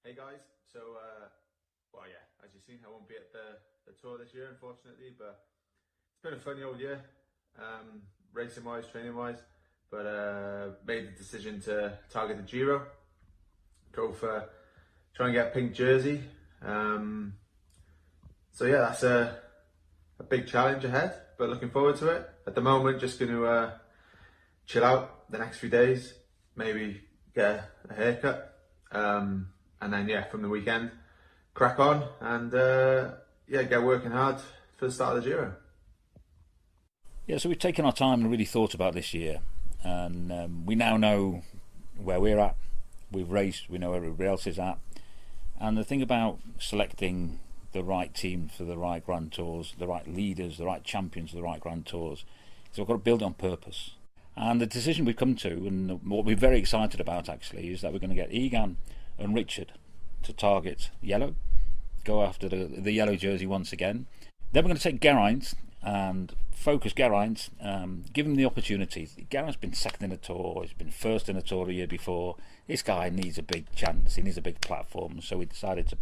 Hey guys, so well yeah, as you've seen, I won't be at the tour this year unfortunately, but it's been a funny old year, racing wise, training wise, but made the decision to target the Giro, try and get a pink jersey. So yeah, that's a big challenge ahead, but looking forward to it. At the moment, just going to chill out the next few days, maybe get a haircut, and then yeah, from the weekend, crack on and yeah, get working hard for the start of the Giro. Yeah, so we've taken our time and really thought about this year, and we now know where we're at. We've raced, we know where everybody else is at, and the thing about selecting the right team for the right Grand Tours, the right leaders, the right champions for the right Grand Tours, is we've got to build it on purpose. And the decision we've come to, and what we're very excited about actually, is that we're going to get Egan and Richard to target yellow, go after the yellow jersey once again. Then we're going to take Geraint and focus Geraint, give him the opportunity. Geraint's been second in the Tour, he's been first in the Tour the year before. This guy needs a big chance, he needs a big platform, so we decided to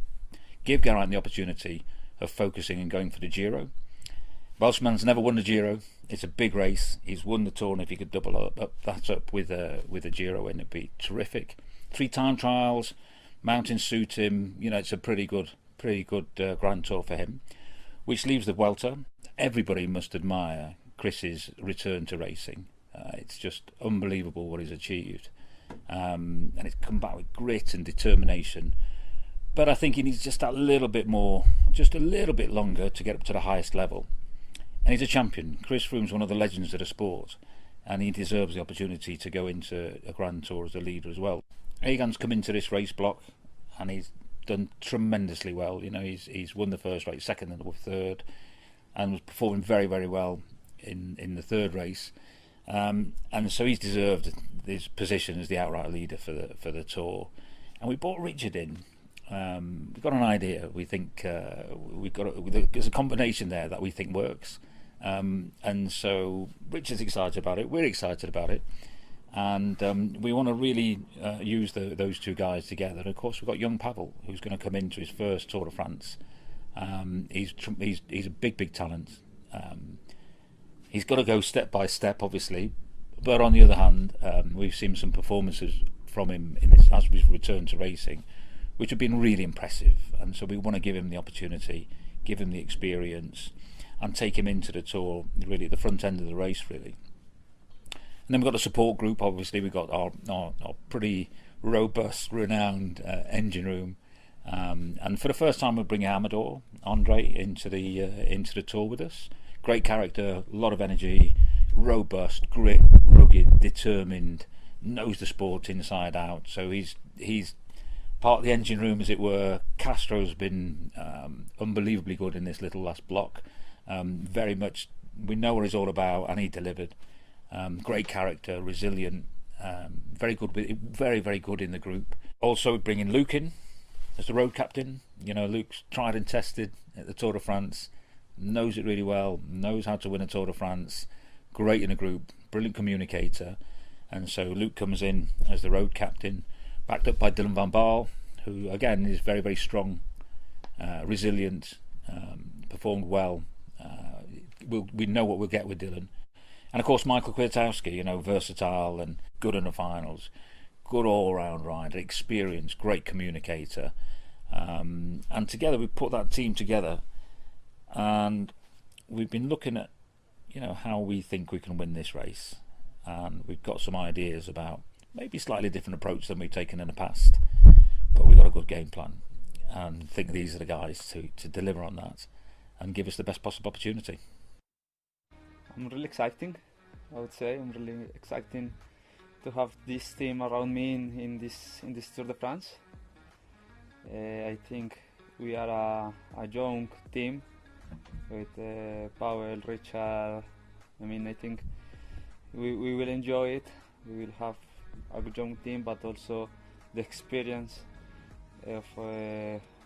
give Geraint the opportunity of focusing and going for the Giro. Welshman's never won the Giro. It's a big race. He's won the Tour, and if he could double that up with a Giro win, it'd be terrific. 3 time trials, mountains suit him. You know, it's a pretty good Grand Tour for him. Which leaves the Vuelta. Everybody must admire Chris's return to racing. It's just unbelievable what he's achieved, and he's come back with grit and determination. But I think he needs just that little bit more, just a little bit longer to get up to the highest level. And he's a champion. Chris Froome's one of the legends of the sport, and he deserves the opportunity to go into a Grand Tour as a leader as well. Egan's come into this race block, and he's done tremendously well. You know, he's won the first race, second and third, and was performing very, very well in the third race. And so he's deserved his position as the outright leader for the Tour. And we brought Richard in. We've got an idea. We think there's a combination there that we think works, and so Richard's excited about it. We're excited about it, and we want to really use those two guys together. And of course, we've got young Pavel, who's going to come into his first Tour de France. He's a big talent. He's got to go step by step, obviously, but on the other hand, we've seen some performances from him as we've returned to racing, which have been really impressive, and so we want to give him the opportunity, give him the experience, and take him into the Tour, really at the front end of the race, really. And then we've got a support group. Obviously, we've got our pretty robust, renowned engine room, and for the first time, we're bringing Andrey into the Tour with us. Great character, a lot of energy, robust, grit, rugged, determined, knows the sport inside out. So he's part of the engine room, as it were. Castro's been unbelievably good in this little last block. Very much, we know what he's all about, and he delivered. Great character, resilient, very good, very good in the group. Also bringing Luke in as the road captain. You know, Luke's tried and tested at the Tour de France, knows it really well, knows how to win a Tour de France. Great in a group, brilliant communicator, and so Luke comes in as the road captain, backed up by Dylan van Baarle, who again is very, very strong, resilient, performed well. We know what we'll get with Dylan. And of course Michael Kwiatkowski, you know, versatile and good in the finals, good all-round rider, experienced, great communicator. And together we put that team together, and we've been looking at, you know, how we think we can win this race. And we've got some ideas about maybe slightly different approach than we've taken in the past, but we've got a good game plan, and think these are the guys to deliver on that and give us the best possible opportunity. I'm really exciting, I would say. I'm really excited to have this team around me in this Tour de France. I think we are a young team with Pavel, Richard. I mean, I think we will enjoy it. We will have a good young team, but also the experience of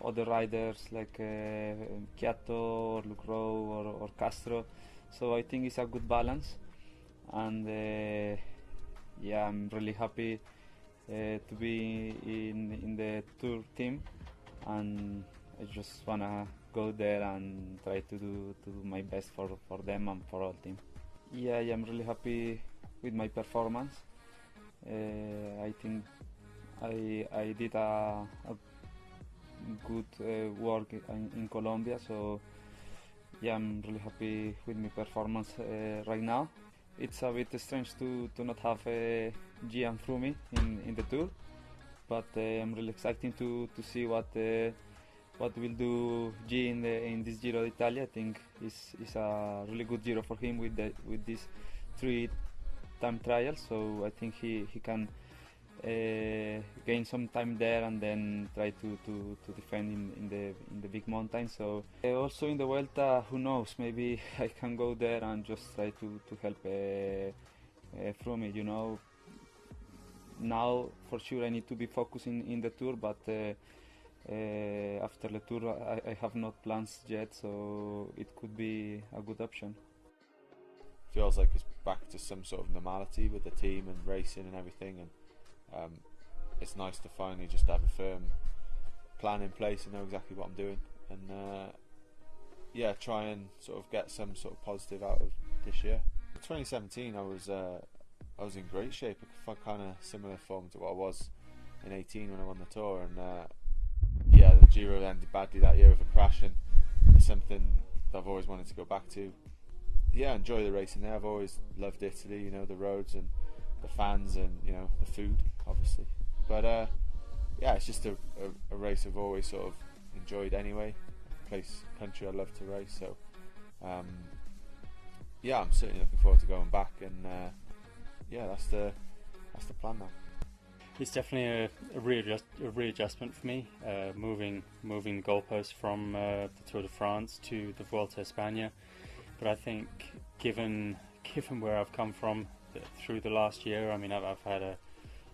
other riders like Kwiato or Lucro or Castro. So I think it's a good balance, and yeah, I'm really happy to be in the Tour team, and I just wanna go there and try to do my best for them and for all team. Yeah, I am really happy with my performance. I think I did a good work in Colombia, so yeah, I'm really happy with my performance right now. It's a bit strange to not have G and Froome in the Tour, but I'm really excited to see what will do G in this Giro d'Italia. I think is a really good Giro for him with this 3 time trial, so I think he can gain some time there and then try to defend in the big mountain. So also in the Vuelta, who knows, maybe I can go there and just try to help Froome, you know. Now for sure I need to be focusing in the Tour, but after the Tour I have not plans yet, so it could be a good option. Feels like it's back to some sort of normality with the team and racing and everything, and it's nice to finally just have a firm plan in place and know exactly what I'm doing, and yeah, try and sort of get some sort of positive out of this year. In 2017 I was in great shape, kind of similar form to what I was in 18 when I won the Tour, and yeah, the Giro ended badly that year with a crash, and it's something that I've always wanted to go back to. Yeah, enjoy the racing there. I've always loved Italy, you know, the roads and the fans and, you know, the food, obviously. But yeah, it's just a race I've always sort of enjoyed anyway. Country I love to race, so yeah, I'm certainly looking forward to going back, and yeah, that's the plan now. It's definitely a readjustment for me, moving the goalposts from the Tour de France to the Vuelta a España. But I think, given where I've come from through the last year, I mean, I've had an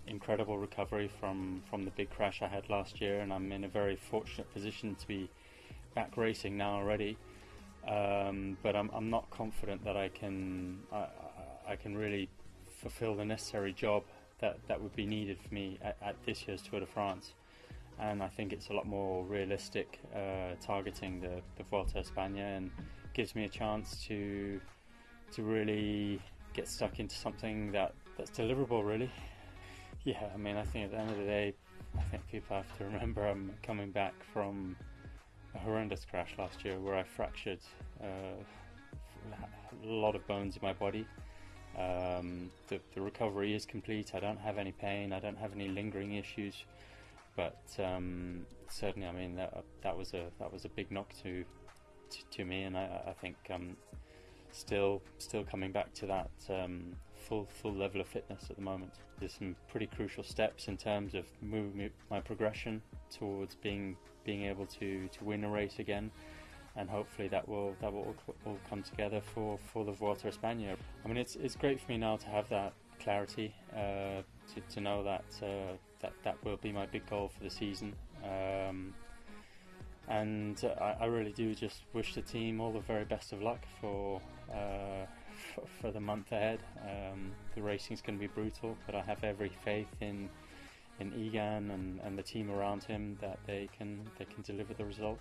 incredible recovery from the big crash I had last year, and I'm in a very fortunate position to be back racing now already. But I'm not confident that I can really fulfill the necessary job that would be needed for me at this year's Tour de France. And I think it's a lot more realistic, targeting the Vuelta a España, and gives me a chance to really get stuck into something that's deliverable, really. Yeah, I mean, I think at the end of the day, I think people have to remember I'm coming back from a horrendous crash last year where I fractured a lot of bones in my body. The recovery is complete. I don't have any pain. I don't have any lingering issues. But certainly, I mean, that was a big knock to me, and I think still coming back to that full level of fitness at the moment. There's some pretty crucial steps in terms of moving my progression towards being able to win a race again, and hopefully that will all come together for the Vuelta a España. I mean, it's great for me now to have that clarity, to know that that will be my big goal for the season. And I really do just wish the team all the very best of luck for the month ahead. The racing's going to be brutal, but I have every faith in Egan and the team around him that they can deliver the result.